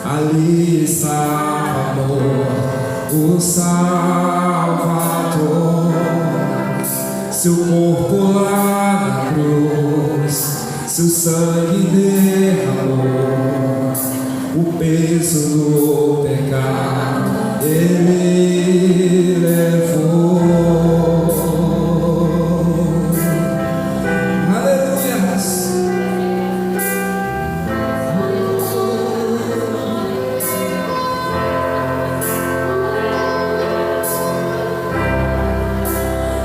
Ali estava morto o Salvador, seu corpo lá na cruz, seu sangue derramou, o peso do pecado ele levou.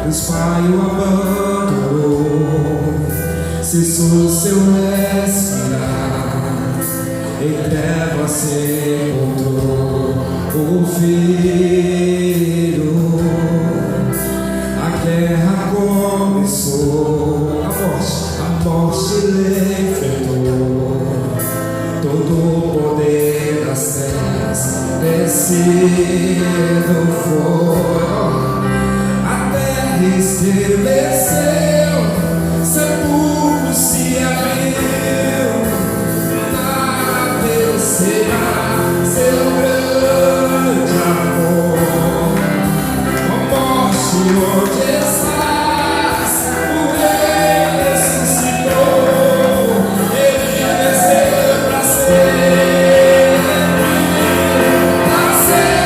Deus Pai o abandonou, cessou seu respirar, em trevas se encontrou o Filho. A guerra começou, a morte ele enfrentou, todo o poder das trevas vencido foi. Estremeceu, sepulcro se abriu, nada vencerá seu grande amor. Ó morte, onde estás? O Rei ressuscitou, ele venceu pra sempre, pra sempre.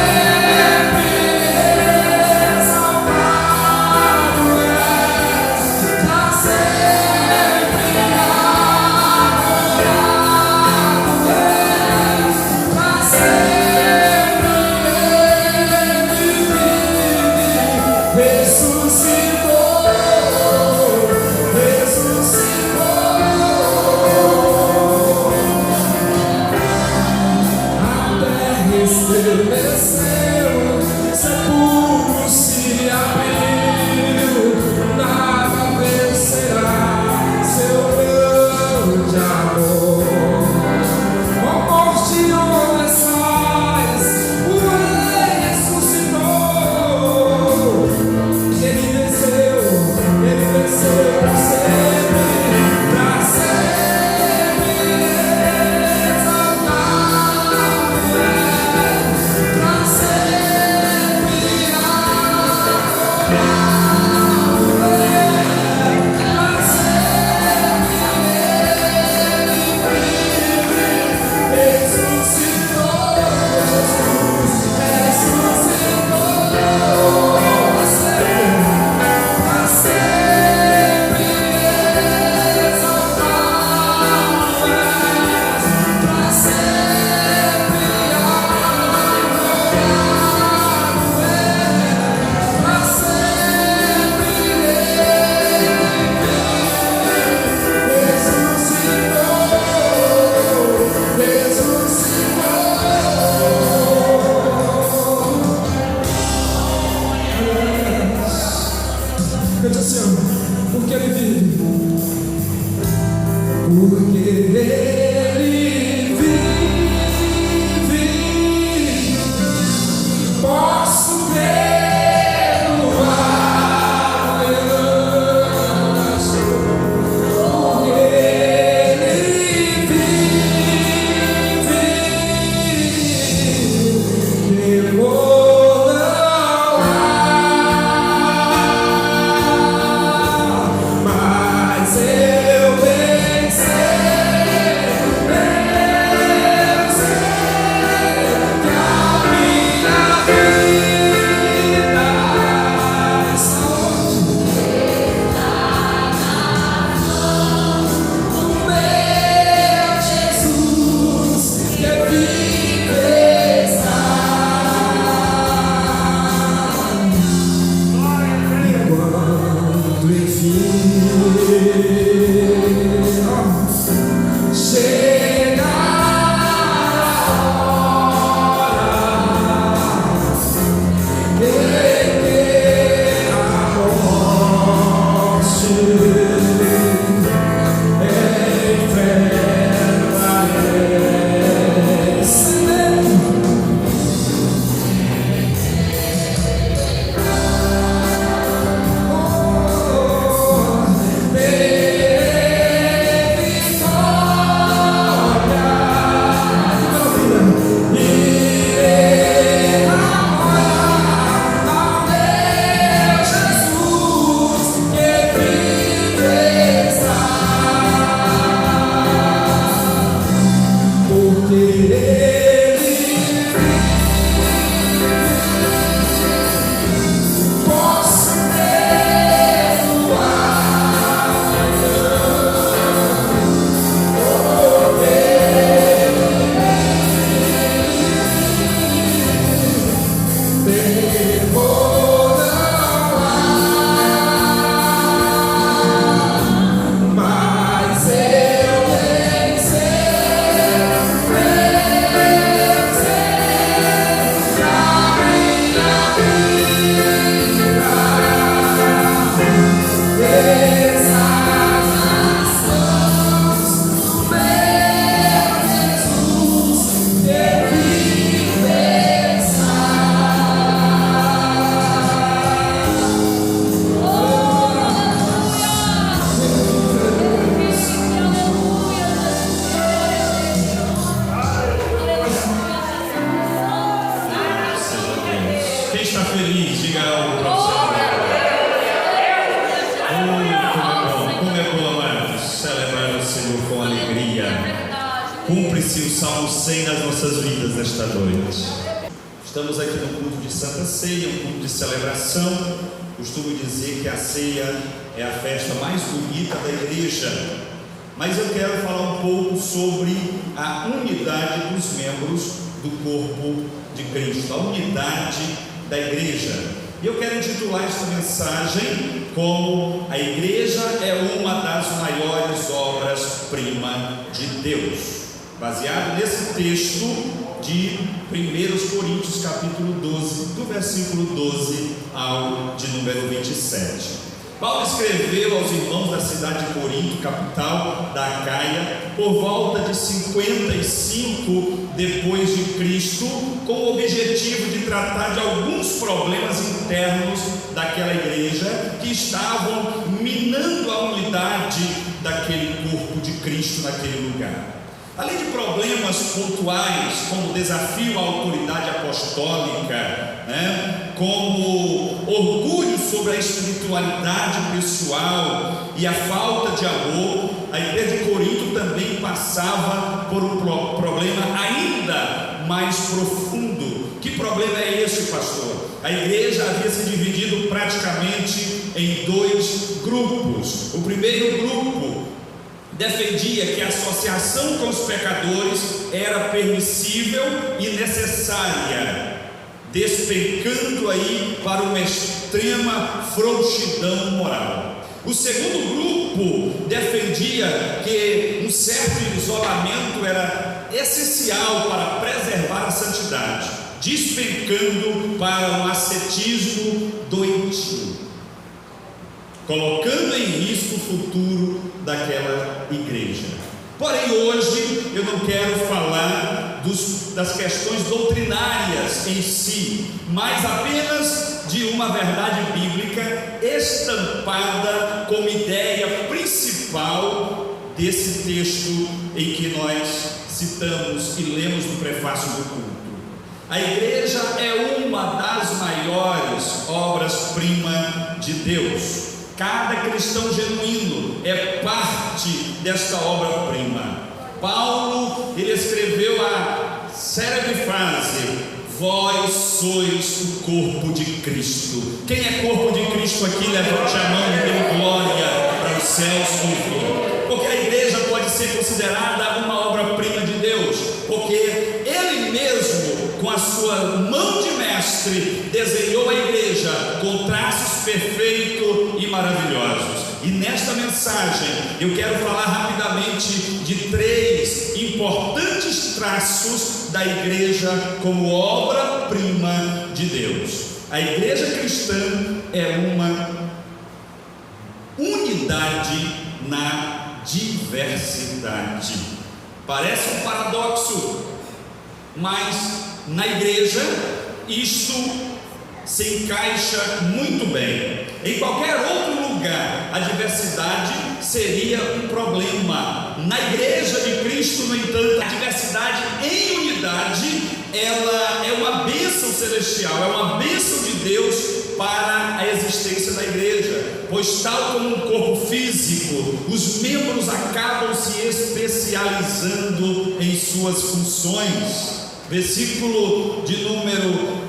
inicie o Salmo 100 nas nossas vidas nesta noite. Estamos aqui no culto de Santa Ceia, um culto de celebração. Costumo dizer que a ceia é a festa mais bonita da igreja, mas eu quero falar um pouco sobre a unidade dos membros do corpo de Cristo, a unidade da igreja. E eu quero intitular esta mensagem como: a igreja é uma das maiores obras-prima de Deus, baseado nesse texto de 1 Coríntios capítulo 12, do versículo 12 ao de número 27. Paulo escreveu aos irmãos da cidade de Corinto, capital da Acaia, por volta de 55 depois de Cristo, com o objetivo de tratar de alguns problemas internos daquela igreja que estavam minando a unidade daquele corpo de Cristo naquele lugar. Além de problemas pontuais, como o desafio à autoridade apostólica, como orgulho sobre a espiritualidade pessoal e a falta de amor, a igreja de Corinto também passava por um problema ainda mais profundo. Que problema é esse, pastor? A igreja havia se dividido praticamente em dois grupos. O primeiro grupo defendia que a associação com os pecadores era permissível e necessária, despencando aí para uma extrema frouxidão moral. O segundo grupo defendia que um certo isolamento era essencial para preservar a santidade, despencando para um ascetismo doentio, colocando em risco o futuro daquela igreja. Porém, hoje eu não quero falar das questões doutrinárias em si, mas apenas de uma verdade bíblica estampada como ideia principal desse texto em que nós citamos e lemos no prefácio do culto. A igreja é uma das maiores obras-prima de Deus. Cada cristão genuíno é parte desta obra-prima. Paulo, ele escreveu a célebre frase: vós sois o corpo de Cristo. Quem é corpo de Cristo aqui? Levante a mão e dê glória para os céus ouvir. Porque a igreja pode ser considerada uma obra-prima de Deus, porque Ele mesmo, com a sua mão de mestre, desenhou a igreja com traços perfeitos e maravilhosos. E nesta mensagem eu quero falar rapidamente de 3 importantes traços da igreja como obra-prima de Deus. A igreja cristã é uma unidade na diversidade. Parece um paradoxo, mas na igreja isto se encaixa muito bem. Em qualquer outro lugar a diversidade seria um problema. Na igreja de Cristo, no entanto, a diversidade em unidade, ela é uma bênção celestial, é uma bênção de Deus para a existência da igreja, pois tal como um corpo físico, os membros acabam se especializando em suas funções. Versículo de número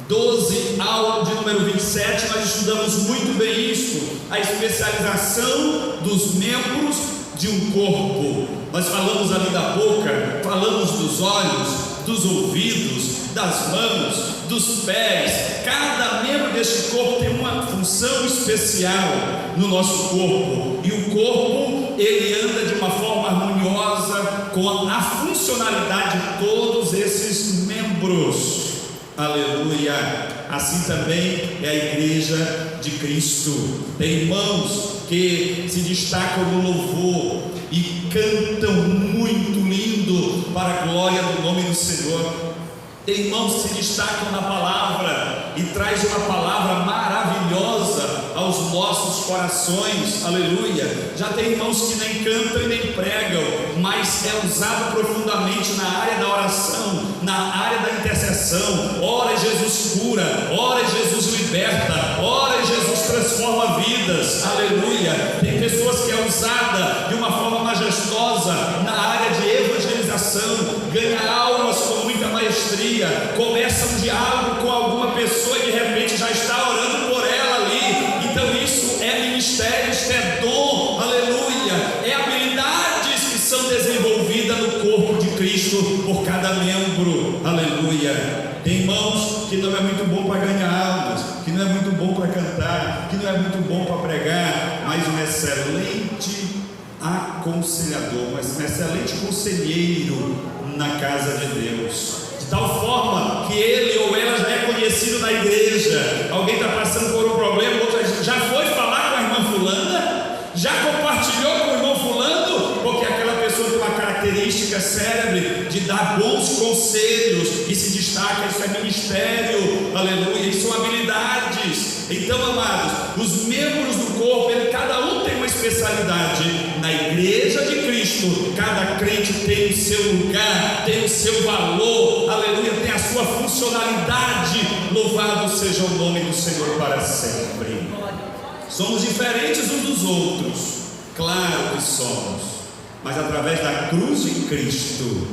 12 ao de número 27, nós estudamos muito bem isso, a especialização dos membros de um corpo. Nós falamos ali da boca, falamos dos olhos, dos ouvidos, das mãos, dos pés. Cada membro deste corpo tem uma função especial no nosso corpo, e o corpo, ele anda de uma forma harmoniosa com a funcionalidade de todos esses membros. Aleluia! Assim também é a igreja de Cristo. Tem irmãos que se destacam no louvor e cantam muito lindo para a glória do nome do Senhor. Tem irmãos que se destacam na palavra e traz uma palavra maravilhosa aos nossos corações, aleluia. Já tem irmãos que nem cantam e nem pregam, mas é usado profundamente na área da oração, na área da intercessão. Ora Jesus cura, ora Jesus liberta, ora Jesus transforma vidas, aleluia. Tem pessoas que é usada de uma forma majestosa na área de evangelização, ganha almas com muita maestria, começa um diálogo com alguma pessoa e de repente já está orando por ela ali. Então isso é ministério, isso é dom, aleluia, é habilidades que são desenvolvidas no corpo de Cristo por cada membro, aleluia. Tem irmãos que não é muito bom para ganhar almas, que não é muito bom para cantar, que não é muito bom para pregar, mas um excelente aconselhador, mas um excelente conselheiro na casa de Deus, de tal forma que ele ou ela já é conhecido na igreja. Alguém está passando por um problema, outro já foi falar com a irmã fulana, já compartilhou com o irmão fulano, porque aquela pessoa tem uma característica célebre de dar bons conselhos e se destaca. Isso é ministério, aleluia, isso são habilidades. Então, amados, os membros do corpo, cada um tem uma especialidade. Na igreja de Cristo, cada crente tem o seu lugar, tem o seu valor, aleluia, tem a sua funcionalidade. Louvado seja o nome do Senhor para sempre. Somos diferentes uns dos outros, claro que somos, mas através da cruz de Cristo,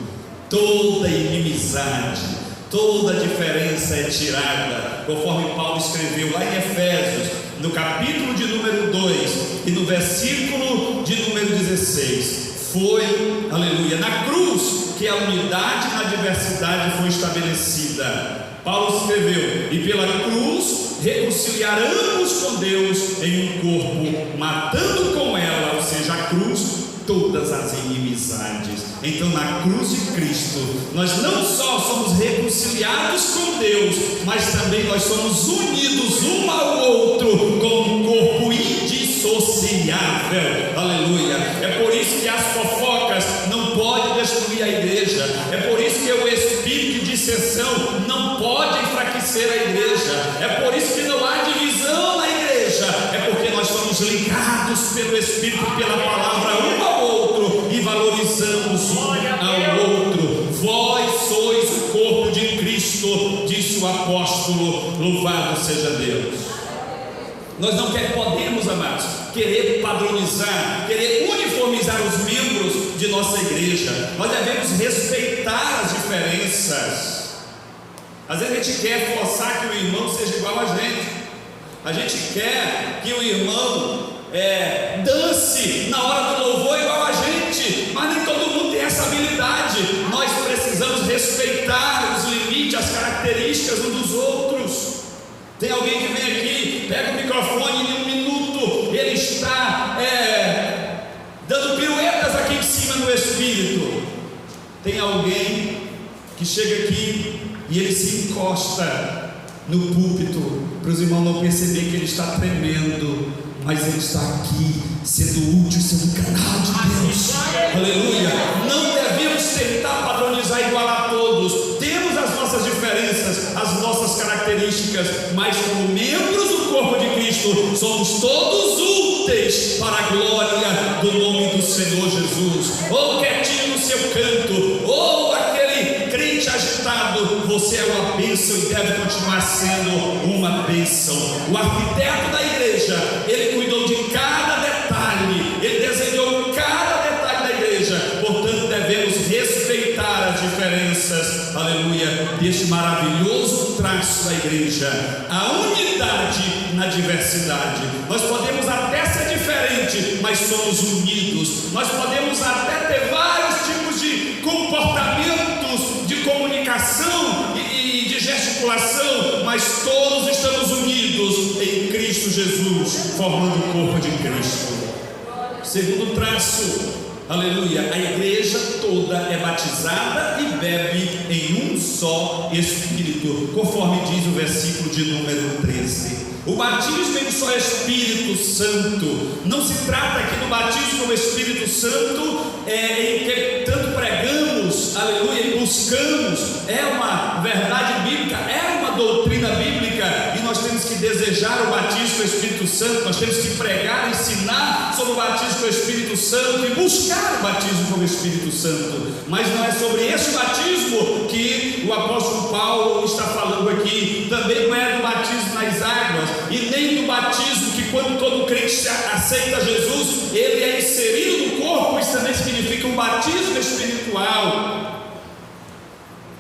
toda inimizade, toda diferença é tirada, conforme Paulo escreveu lá em Efésios, no capítulo de número 2 e no versículo de número 16. Foi, aleluia, na cruz que a unidade na diversidade foi estabelecida. Paulo escreveu: e pela cruz reconciliar ambos com Deus em um corpo, matando com ela, ou seja, a cruz, todas as inimizades. Então, na cruz de Cristo, nós não só somos reconciliados com Deus, mas também nós somos unidos um ao outro com um corpo indissociável. Aleluia. É por isso que as fofocas não podem destruir a igreja. É por isso que o espírito de dissensão não pode enfraquecer a igreja. É por isso que não há divisão na igreja. É porque nós somos ligados pelo Espírito e pela palavra um ao outro e valorizamos um ao outro. Vós sois o corpo de Cristo, disse o apóstolo. Louvado seja Deus. Nós não podemos, amados, querer padronizar, querer uniformizar os membros de nossa igreja. Nós devemos respeitar as diferenças. Às vezes a gente quer forçar que o irmão seja igual a gente. A gente quer que o irmão dance na hora do louvor igual a gente, mas nem todo mundo tem essa habilidade. Nós precisamos respeitar os limites, as características uns dos outros. Tem alguém que vem aqui, pega o microfone e em um minuto ele está dando piruetas aqui em cima no Espírito. Tem alguém que chega aqui e ele se encosta no púlpito para os irmãos não perceber que ele está tremendo, mas ele está aqui sendo útil, sendo canal de Deus. Aleluia. Não devemos tentar padronizar igual a todos. Temos as nossas diferenças, as nossas características, mas como membros do corpo de Cristo, somos todos úteis para a glória do nome do Senhor Jesus. Ou quietinho no seu canto, ou aquele crente agitado, você é uma bênção e deve continuar sendo uma bênção. O arquiteto da igreja, ele cuidou de cada detalhe, ele desenhou cada detalhe da igreja. Portanto, devemos respeitar as diferenças, aleluia, deste maravilhoso traço da igreja, a unidade na diversidade. Nós podemos até ser diferentes, mas somos unidos. Nós podemos até ter vários tipos de comportamentos, de comunicação e de gesticulação, mas todos estamos unidos em Cristo Jesus, formando o corpo de Cristo. Segundo traço, aleluia, a igreja toda é batizada e bebe em um só Espírito, conforme diz o versículo de número 13. O batismo em um só Espírito Santo. Não se trata aqui do batismo no Espírito Santo em que tanto pregamos, aleluia, e buscamos. É uma verdade bíblica, é uma doutrina bíblica, e nós temos que desejar o batismo com o Espírito Santo. Nós temos que pregar, ensinar sobre o batismo com o Espírito Santo e buscar o batismo com o Espírito Santo. Mas não é sobre esse batismo que o apóstolo Paulo está falando aqui. Também não é do batismo nas águas e nem do batismo que quando todo crente aceita Jesus, ele é inserido no corpo. Isso também significa um batismo espiritual.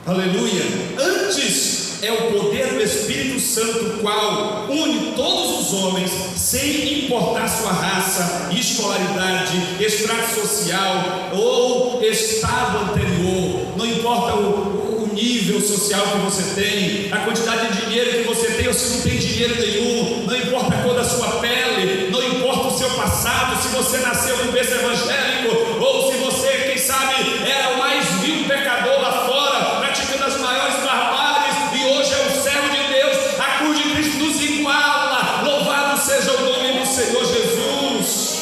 Aleluia. Antes é o poder do Espírito Santo, o qual une todos os homens, sem importar sua raça, escolaridade, extrato social ou estado anterior. Não importa o nível social que você tem, a quantidade de dinheiro que você tem ou se não tem dinheiro nenhum, não importa a cor da sua pele, não importa o seu passado, se você nasceu num berço evangélico ou se você, quem sabe, era o mais vil pecador lá fora, praticando as maiores barbáries, e hoje é um servo de Deus. A cruz de Cristo nos iguala. Louvado seja o nome do Senhor Jesus.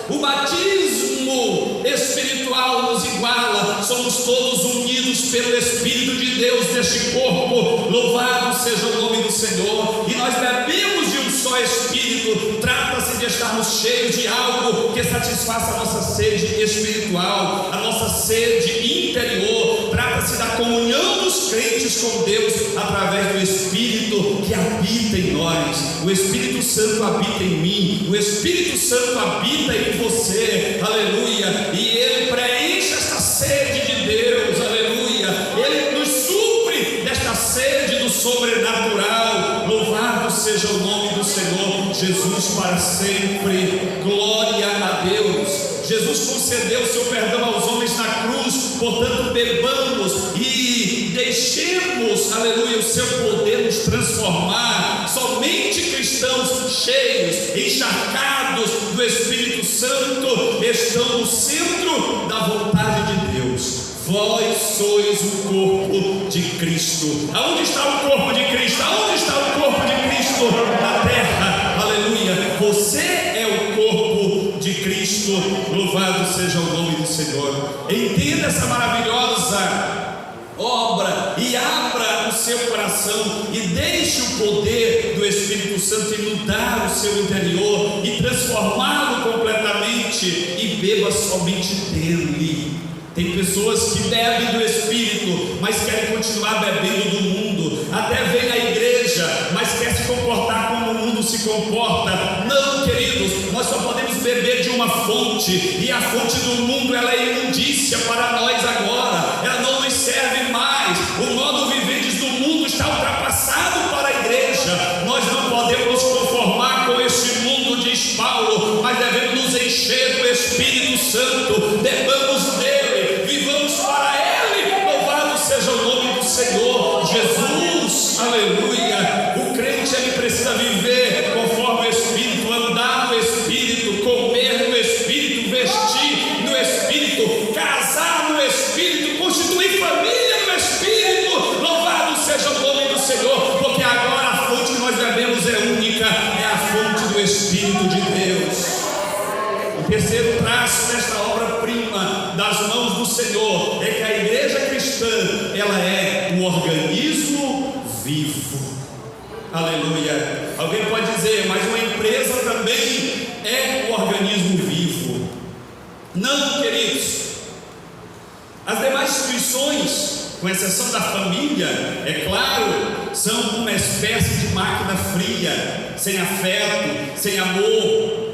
O batismo espiritual nos iguala. Somos todos unidos pelo Espírito de Deus neste corpo. Louvado seja o nome do Senhor. E nós bebemos de um só Espírito. Trata-se de estarmos cheios de algo que satisfaça a nossa sede espiritual, a nossa sede interior. Trata-se da comunhão dos crentes com Deus através do Espírito que habita em nós. O Espírito Santo habita em mim, o Espírito Santo habita em você, aleluia, e ele preenche esta sede de Deus, aleluia, ele nos supre desta sede do sobrenatural. Louvado seja o nome do Senhor Jesus para sempre. Glória a Deus. Jesus concedeu o seu perdão aos homens na cruz, portanto bebamos e deixemos, aleluia, o seu poder nos transformar. Somente cristãos cheios, encharcados do Espírito Santo estão no centro da vontade de Deus. Vós sois o corpo de Cristo. Aonde está o corpo de Cristo? Aonde está o corpo de Cristo? Na terra, aleluia. Você é o corpo de Cristo. Louvado seja o nome do Senhor. Entenda essa maravilhosa obra e abra o seu coração e deixe o poder do Espírito Santo inundar o seu interior e transformá-lo completamente, e beba somente dele. Tem pessoas que bebem do Espírito, mas querem continuar bebendo do mundo. Até vem na igreja, mas quer se comportar como o mundo se comporta. Não, queridos, nós só podemos beber de uma fonte, e a fonte do mundo, ela é imundícia para nós agora. Ela não nos serve mais. O modo vivente do mundo está ultrapassado para a igreja. Nós não podemos nos conformar com este mundo, diz Paulo, mas devemos nos encher do Espírito Santo. Bebamos dele, vivamos para ele. Louvado seja o nome do Senhor Jesus, aleluia. O crente, ele precisa viver conforme o Espírito, andar no Espírito, comer no Espírito, vestir no Espírito, casar no Espírito, constituir família no Espírito. Louvado seja o nome do Senhor, porque agora a fonte que nós bebemos é única, é a fonte do Espírito de Deus. O terceiro traço desta obra-prima das mãos do Senhor é que a igreja cristã, ela é um organismo vivo. Aleluia. Alguém pode dizer, mas uma empresa também é um organismo vivo. Não, queridos. As demais instituições, com exceção da família, é claro, são uma espécie de máquina fria, sem afeto, sem amor.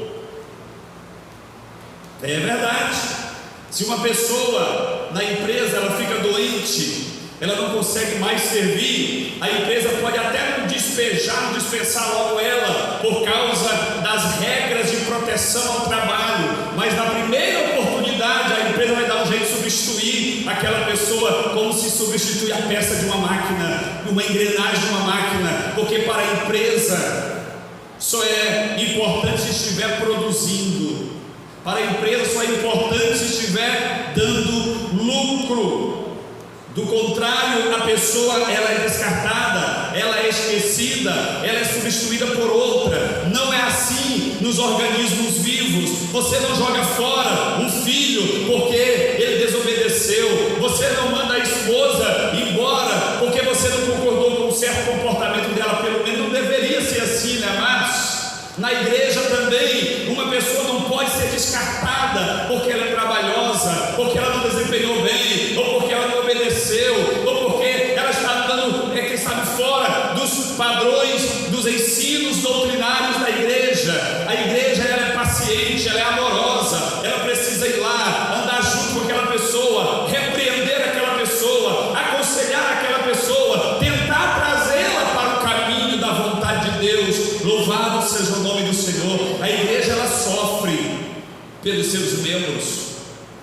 É verdade. Se uma pessoa na empresa ela fica doente, ela não consegue mais servir, a empresa pode até não dispensar logo ela, por causa das regras de proteção ao trabalho, mas na primeira oportunidade a empresa vai dar um jeito de substituir aquela pessoa, como se substitui a peça de uma máquina, uma engrenagem de uma máquina, porque para a empresa só é importante se estiver produzindo. Para a empresa só é importante se estiver dando lucro. Do contrário, a pessoa, ela é descartada, ela é esquecida, ela é substituída por outra. Não é assim nos organismos vivos. Você não joga fora um filho porque ele desobedeceu. Você não manda a esposa embora porque você não concordou com um certo comportamento dela. Pelo menos não deveria ser assim, né, amados? Na igreja também, uma pessoa não pode ser descartada porque ela é trabalhosa, porque ela não desempenhou bem, ou porque ela não obedeceu, ou porque ela está dando, quem sabe, fora dos padrões, dos ensinos doutrinários da igreja. seus membros.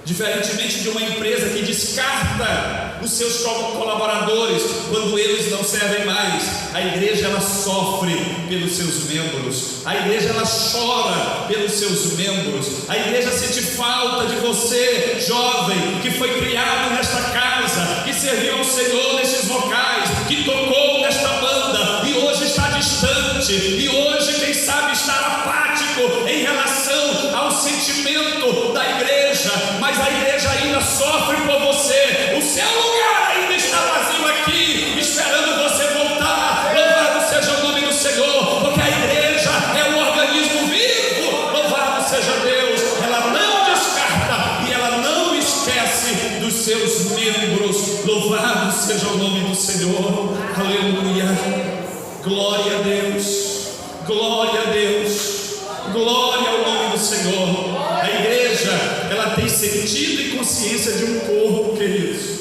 Diferentemente de uma empresa que descarta os seus colaboradores quando eles não servem mais, a igreja ela sofre pelos seus membros, a igreja ela chora pelos seus membros, a igreja sente falta de você, jovem, que foi criado nesta casa, que serviu ao Senhor nestes vocais, que tocou nesta banda e hoje está distante, e hoje quem sabe estar apático em relação ao sentimento da igreja, mas a igreja ainda sofre por você. O seu lugar ainda está vazio aqui, esperando você voltar. Louvado seja o nome do Senhor, porque a igreja é um organismo vivo. Louvado seja Deus. Ela não descarta e ela não esquece dos seus membros. Louvado seja o nome do Senhor. Aleluia. Glória a Deus. Glória a Deus. Glória ao nome do Senhor. A igreja, ela tem sentido e consciência de um corpo, queridos.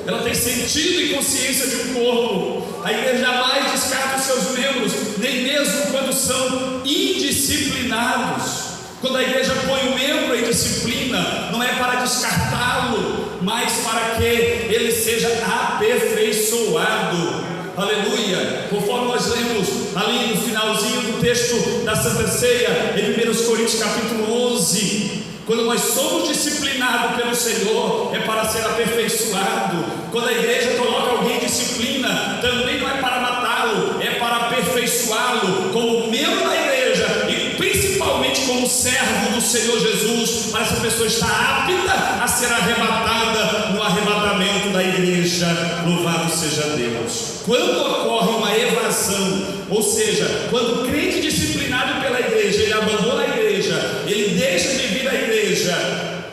Ela tem sentido e consciência de um corpo. A igreja jamais descarta os seus membros, nem mesmo quando são indisciplinados. Quando a igreja põe o membro em disciplina, não é para descartá-lo, mas para que ele seja aperfeiçoado. Aleluia. Conforme nós lemos ali no finalzinho do texto da Santa Ceia, em 1 Coríntios capítulo 11, quando nós somos disciplinados pelo Senhor, é para ser aperfeiçoado. Quando a igreja coloca alguém em disciplina, também não é para matá-lo, é para aperfeiçoá-lo como membro da igreja e principalmente como servo do Senhor Jesus, para essa pessoa estar apta a ser arrebatada no arrebatamento da igreja. Louvado seja Deus. Quando ocorre uma evasão, ou seja, quando o crente disciplinado pela igreja, ele abandona a igreja, ele deixa de vir à igreja,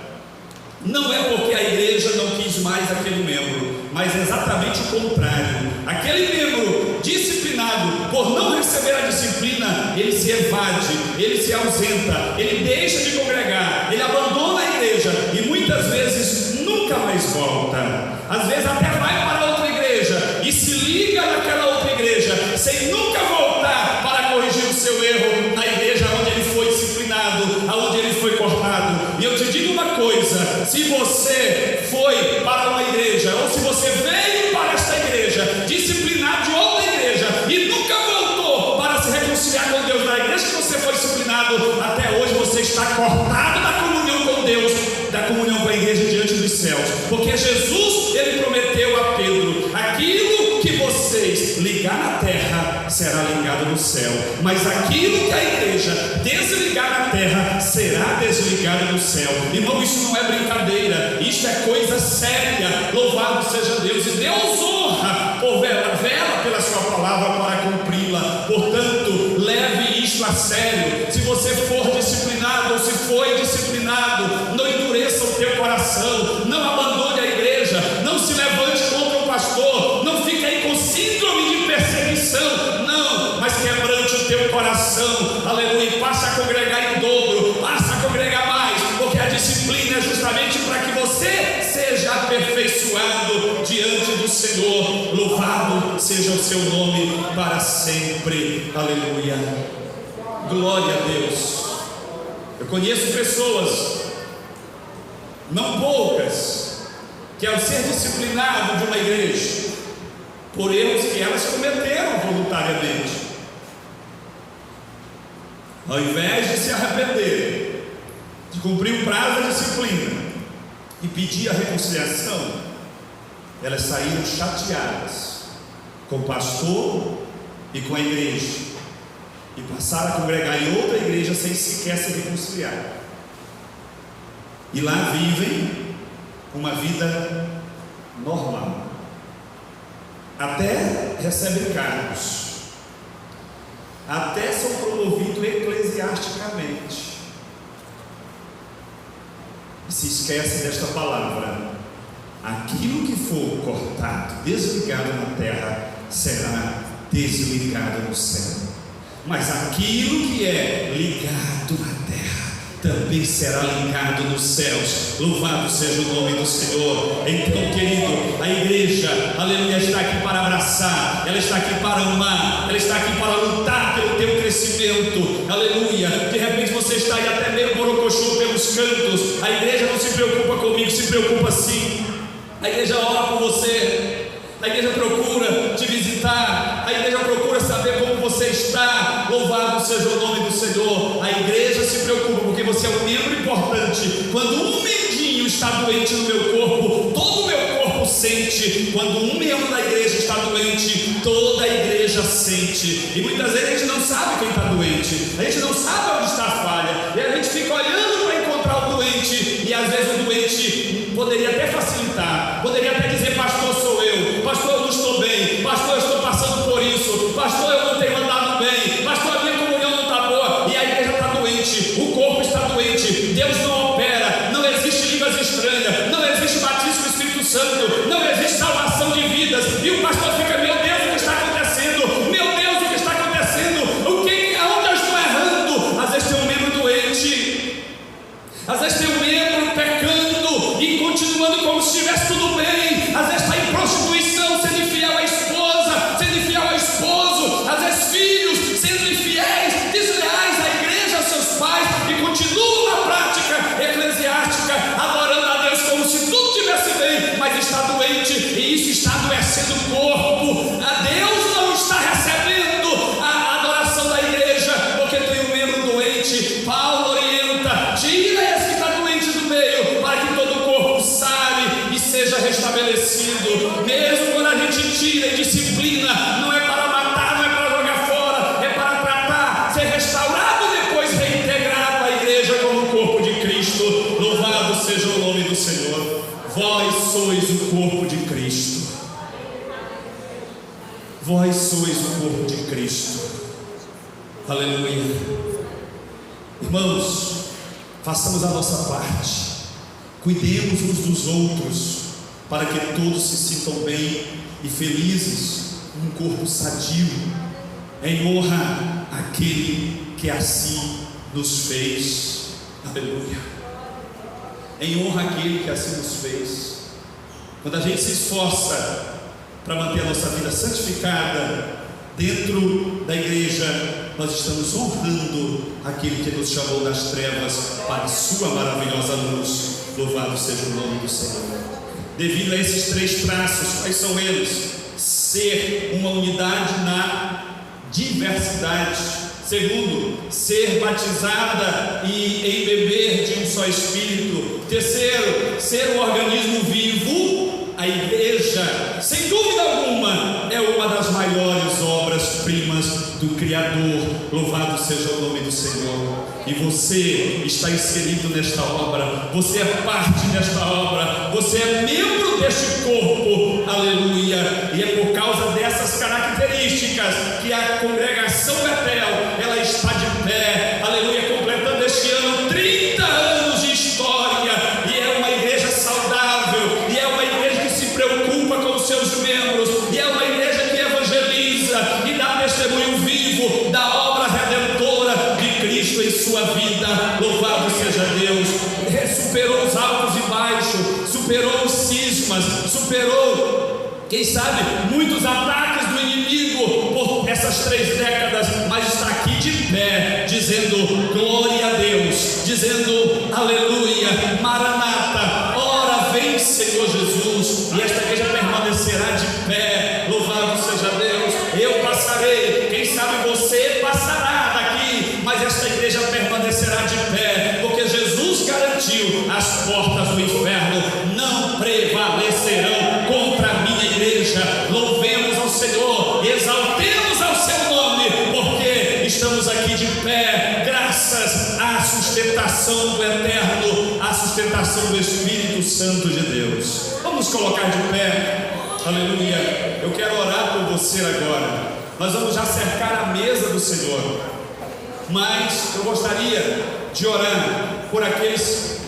não é porque a igreja não quis mais aquele membro, mas é exatamente o contrário. Aquele membro disciplinado, por não receber a disciplina, ele se evade, ele se ausenta, ele deixa de congregar, ele abandona a igreja e muitas vezes nunca mais volta. Às vezes até vai para outra igreja e se liga naquela outra igreja sem nunca voltar para corrigir o seu erro na igreja onde ele foi disciplinado, aonde ele foi cortado. E eu te digo uma coisa: se você foi para uma igreja, ou se você veio para esta igreja disciplinado de outra igreja e nunca voltou para se reconciliar com Deus na igreja que você foi disciplinado, até hoje você está cortado da comunhão com Deus, da comunhão com a igreja diante dos céus, porque Jesus, ele prometeu a Pedro: aquilo que vocês ligar na terra será ligado no céu, mas aquilo que a igreja desligar na terra será desligado no céu. Irmão, isso não é brincadeira, isso é coisa séria. Louvado seja Deus, e Deus honra por vela pela sua palavra para cumpri-la. Portanto, leve isto a sério. Se você for disciplinado ou se foi disciplinado, não endureça o teu coração, não abandone a igreja, não se levante contra o pastor, não fique aí com síndrome de perseguição, não, mas quebrante o teu coração, aleluia, e passa a congregar em dobro, passa a congregar mais, porque a disciplina é justamente para que você seja aperfeiçoado diante do Senhor. Louvado seja o seu nome para sempre, aleluia. Glória a Deus. Eu conheço pessoas, não poucas, que ao ser disciplinado de uma igreja, por erros que elas cometeram voluntariamente, ao invés de se arrepender, de cumprir o prazo da disciplina e pedir a reconciliação, elas saíram chateadas com o pastor e com a igreja, e passaram a congregar em outra igreja sem sequer se reconciliar, e lá vivem uma vida normal, até recebem cargos, até são promovidos eclesiasticamente, e se esquecem desta palavra: aquilo que for cortado, desligado na terra, será desligado no céu, mas aquilo que é ligado na terra também será ligado nos céus. Louvado seja o nome do Senhor. Então, querido, a igreja, aleluia, está aqui para abraçar, ela está aqui para amar, ela está aqui para lutar pelo teu crescimento, aleluia. De repente você está aí até meio show pelos cantos. A igreja não se preocupa comigo, se preocupa sim. A igreja ora por você, a igreja procura te visitar, a igreja procura saber como você está. Louvado seja o nome do Senhor. A igreja se preocupa porque você é um membro importante. Quando um mendinho está doente no meu corpo, todo o meu corpo sente. Quando um membro da igreja está doente, toda a igreja sente. E muitas vezes a gente não sabe quem está doente, a gente não sabe onde está a falha, e a gente fica olhando para encontrar o doente. E às vezes o doente poderia até facilitar, poderia até dizer: pastor, sou eu, pastor, eu não estou bem, pastor, eu estou passando por isso, pastor, eu não tenho andado bem, pastor, a minha comunhão não está boa. E a igreja está doente, o corpo está doente, Deus não opera, não existe línguas estranhas, não existe batismo com o Espírito Santo, não existe salvação de vidas. E o pastor fica: meu Deus, o que está acontecendo? Meu Deus, o que está acontecendo? Aonde eu estou errando? Às vezes tem um membro doente, às vezes tem um membro pecando e continuando como se estivesse tudo bem. Às vezes está em prostituição, sendo infiel à esposa, sendo infiel ao esposo. Às vezes filhos sendo infiéis, desleais à igreja, aos seus pais, e continuam na prática eclesiástica, adorando a Deus como se tudo estivesse bem, mas está doente, e isso está adoecendo o corpo. A Deus não está recebendo a adoração da igreja, porque tem um membro doente. Paulo orienta: tira esse que está doente do meio, para que todo o corpo sare e seja restabelecido. Mesmo quando a gente tira e disciplina, não é para matar, não é para jogar fora, é para tratar, ser restaurado e depois reintegrado à igreja como o corpo de Cristo. Louvado seja o nome do Senhor. Vós sois o corpo de Cristo. Vós sois o corpo de Cristo. Aleluia. Irmãos, façamos a nossa parte, cuidemos uns dos outros, para que todos se sintam bem e felizes, um corpo sadio, em honra àquele que assim nos fez. Aleluia. Em honra àquele que assim nos fez. Quando a gente se esforça para manter a nossa vida santificada dentro da igreja, nós estamos honrando aquele que nos chamou das trevas para a sua maravilhosa luz. Louvado seja o nome do Senhor. Devido a esses três traços, quais são eles? Ser uma unidade na diversidade. Segundo, ser batizada e embeber de um só Espírito. Terceiro, ser um organismo vivo. A igreja, sem dúvida alguma, é uma das maiores obras-primas do Criador. Louvado seja o nome do Senhor. E você está inserido nesta obra, você é parte desta obra, você é membro deste corpo. Aleluia. E é por causa dessas características que a congregação Betel, ela está de pé. Aleluia, completando este ano 30 anos de história. E é uma igreja saudável, e é uma igreja que se preocupa com os seus membros, e é uma igreja que evangeliza e dá testemunho vivo da obra redentora de Cristo em sua vida. Louvado seja Deus. Superou os altos e baixos, superou os cismas, superou, quem sabe, muitos ataques do inimigo por essas 3 décadas, mas está aqui de pé, dizendo glória a Deus, dizendo aleluia, maranata, ora vem Senhor Jesus. E esta igreja permanecerá de pé. Louvado seja Deus. Eu passarei, quem sabe você passará daqui, mas esta igreja permanecerá de pé, porque Jesus garantiu: as portas do inferno não prevalecerão contra a minha igreja. Louvemos ao Senhor, exaltemos ao seu nome, porque estamos aqui de pé, graças à sustentação do Eterno, à sustentação do Espírito Santo de Deus. Vamos colocar de pé. Aleluia. Eu quero orar por você agora. Nós vamos já cercar a mesa do Senhor, mas eu gostaria de orar por aqueles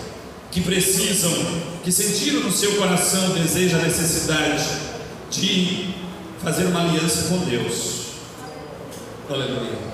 que precisam, que sentiram no seu coração o desejo, a necessidade de fazer uma aliança com Deus. Aleluia.